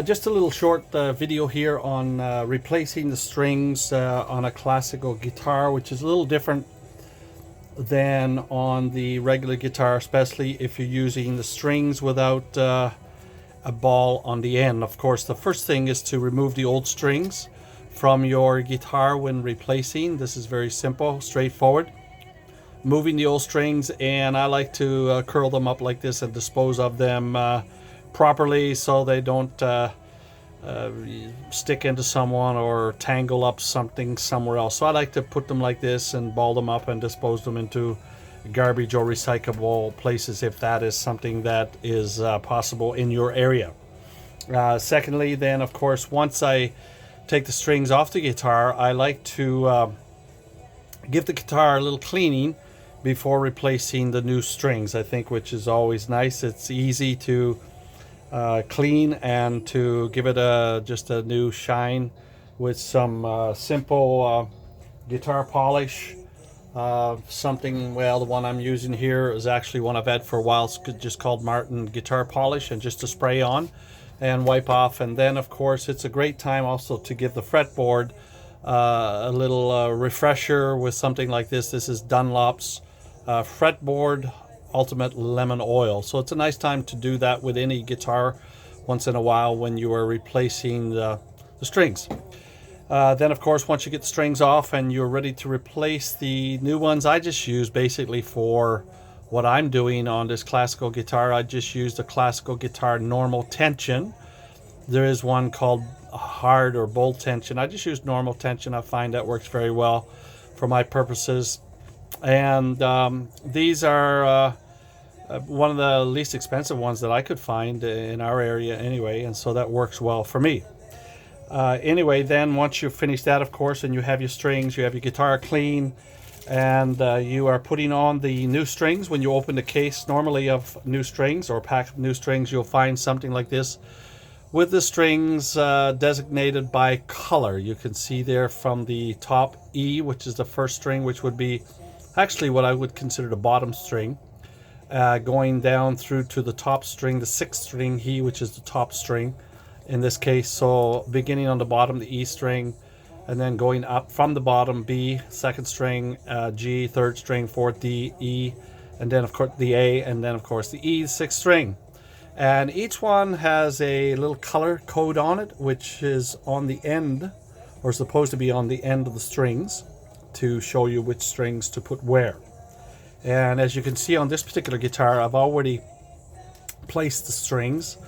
Just a little short video here on replacing the strings on a classical guitar, which is a little different than on the regular guitar, especially if you're using the strings without a ball on the end. Of course, the first thing is to remove the old strings from your guitar when replacing. This is very simple, straightforward. Moving the old strings, and I like to curl them up like this and dispose of them properly so they don't stick into someone or tangle up something somewhere else. So I like to put them like this and ball them up and dispose them into garbage or recyclable places if that is something that is possible in your area. Secondly, then of course, once I take the strings off the guitar, I like to give the guitar a little cleaning before replacing the new strings, I think, which is always nice. It's easy to clean and to give it just a new shine with some simple guitar polish. Something, well, the one I'm using here is actually one I've had for a while. It's just called Martin Guitar Polish, and just to spray on and wipe off. And then of course it's a great time also to give the fretboard a little refresher with something like this. This is Dunlop's Fretboard Ultimate Lemon Oil. So it's a nice time to do that with any guitar once in a while when you are replacing the strings. Then of course, once you get the strings off and you're ready to replace the new ones, I just use basically for what I'm doing on this classical guitar, I just used a classical guitar normal tension. There is one called hard or bold tension. I just use normal tension. I find that works very well for my purposes. And these are one of the least expensive ones that I could find in our area anyway, and so that works well for me. Anyway, then once you've finished that, of course, and you have your strings, you have your guitar clean, and you are putting on the new strings. When you open the case normally of new strings or pack of new strings, you'll find something like this with the strings designated by color. You can see there from the top E, which is the first string, which would be actually what I would consider the bottom string, going down through to the top string, the sixth string E, which is the top string in this case. So beginning on the bottom, the E string, and then going up from the bottom, B, second string, G, third string, fourth, D, E, and then of course the A, and then of course the E, sixth string. And each one has a little color code on it, which is on the end, or supposed to be on the end of the strings, to show you which strings to put where. And as you can see on this particular guitar, I've already placed the strings,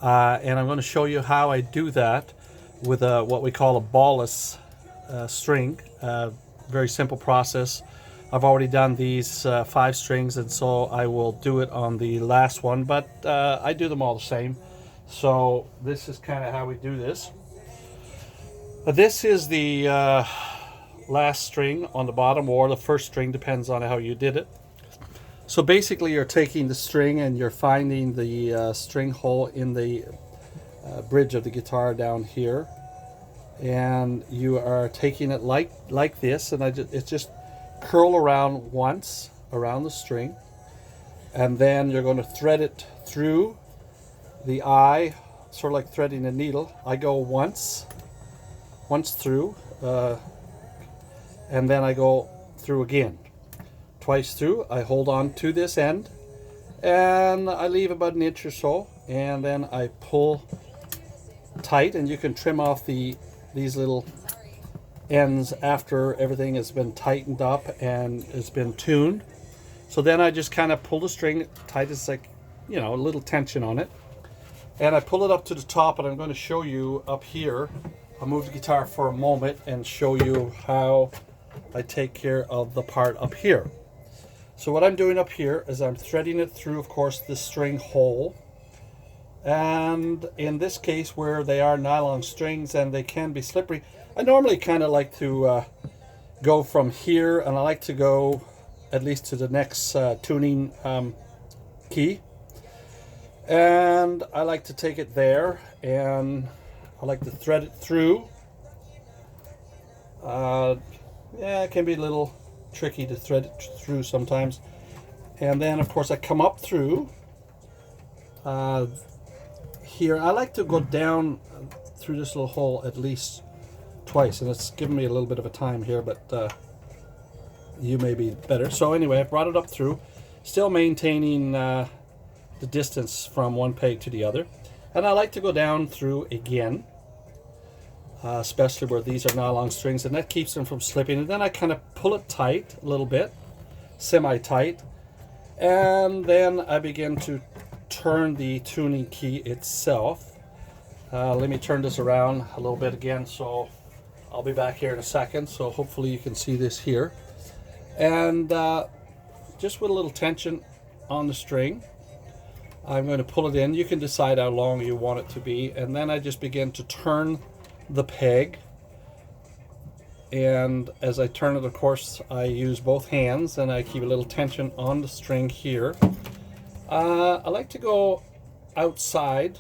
and I'm going to show you how I do that with what we call a ballless string. Very simple process. I've already done these 5 strings, and so I will do it on the last one, but I do them all the same. So this is kind of how we do this. This is the last string on the bottom, or the first string, depends on how you did it. So basically you're taking the string and you're finding the string hole in the bridge of the guitar down here, and you are taking it like this, and it's just curl around once around the string, and then you're going to thread it through the eye, sort of like threading a needle. I go once through, and then I go through again, twice through. I hold on to this end and I leave about an inch or so, and then I pull tight, and you can trim off these little ends after everything has been tightened up and has been tuned. So then I just kind of pull the string tight, as like, you know, a little tension on it, and I pull it up to the top, and I'm going to show you up here. I'll move the guitar for a moment and show you how I take care of the part up here. So what I'm doing up here is I'm threading it through, of course, the string hole. And in this case, where they are nylon strings and they can be slippery, I normally kind of like to go from here, and I like to go at least to the next tuning key. And I like to take it there, and I like to thread it through. Yeah, it can be a little tricky to thread it through sometimes. And then of course I come up through here. I like to go down through this little hole at least twice, and it's giving me a little bit of a time here, but you may be better. So anyway, I brought it up through, still maintaining the distance from one peg to the other. And I like to go down through again, especially where these are nylon strings, and that keeps them from slipping. And then I kind of pull it tight a little bit, semi-tight, and then I begin to turn the tuning key itself. Let me turn this around a little bit again, so I'll be back here in a second. So hopefully you can see this here. And just with a little tension on the string, I'm going to pull it in. You can decide how long you want it to be, and then I just begin to turn the peg. And as I turn it, of course, I use both hands, and I keep a little tension on the string here. I like to go outside,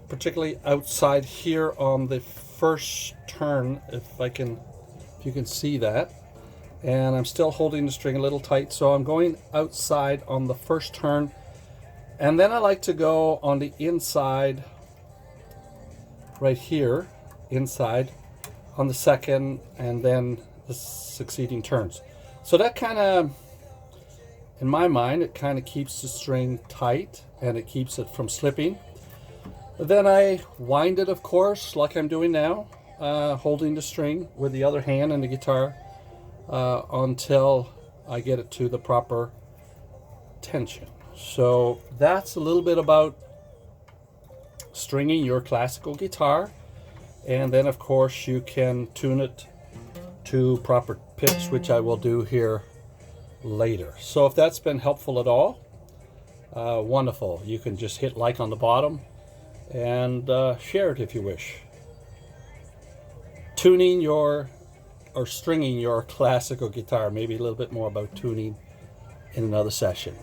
particularly outside here on the first turn, if you can see that. And I'm still holding the string a little tight, so I'm going outside on the first turn. And then I like to go on the inside, right here, inside, on the second, and then the succeeding turns. So that kind of, in my mind, it kind of keeps the string tight, and it keeps it from slipping. Then I wind it, of course, like I'm doing now, holding the string with the other hand and the guitar, until I get it to the proper tension. So that's a little bit about stringing your classical guitar, and then of course you can tune it to proper pitch, which I will do here later. So if that's been helpful at all, wonderful. You can just hit like on the bottom and share it if you wish. Tuning your or stringing your classical guitar, maybe a little bit more about tuning in another session.